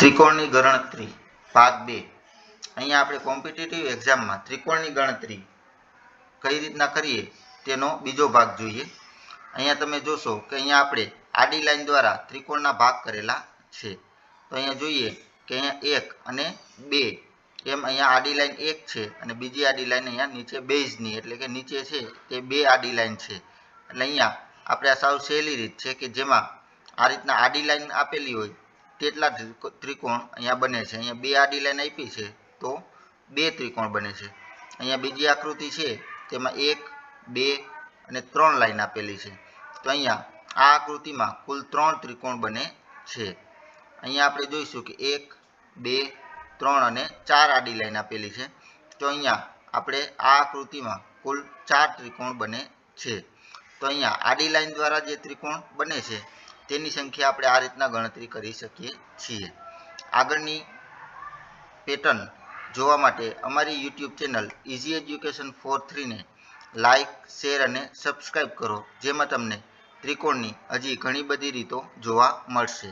ત્રિકોણની ગણતરી ભાગ 2 અહીંયા આપણે કોમ્પિટિટિવ એક્ઝામમાં ત્રિકોણની ગણતરી કઈ રીતના કરીએ તેનો બીજો ભાગ જોઈએ। અહીંયા તમે જોશો કે અહીંયા આપણે આડી લાઈન દ્વારા ત્રિકોણના ભાગ કરેલા છે। તો અહીંયા જોઈએ કે અહીંયા 1 અને 2 એમ અહીંયા આડી લાઈન 1 છે અને બીજી આડી લાઈન અહીંયા નીચે બેઝની એટલે કે નીચે છે તે 2 આડી લાઈન છે। એટલે અહીંયા આપણે આ સાવ સહેલી રીત છે કે જેમાં આ રીતના આડી લાઈન આપેલી હોય તેટલા ત્રિકોણ અહીંયા બને છે। અહીંયા 2 આડી લાઈન આપી છે તો 2 ત્રિકોણ બને છે। અહીંયા બીજી આકૃતિ છે તેમાં 1 2 અને 3 લાઈન આપેલી છે તો અહીંયા આ આકૃતિમાં કુલ 3 ત્રિકોણ બને છે। અહીંયા આપણે જોઈશું કે 1 2 3 અને 4 આડી લાઈન આપેલી છે તો અહીંયા આપણે આ આકૃતિમાં કુલ 4 ત્રિકોણ બને છે। તો અહીંયા આડી લાઈન દ્વારા જે ત્રિકોણ બને છે તેની સંખ્યા આપણે આ રીતના ગણતરી કરી શકીએ છીએ। આગળની પેટર્ન જોવા માટે અમારી YouTube channel easy education four 3 ને લાઈક શેર અને સબસ્ક્રાઈબ કરો, જેમાં તમને ત્રિકોણની હજી ઘણી બધી રીતો જોવા મળશે।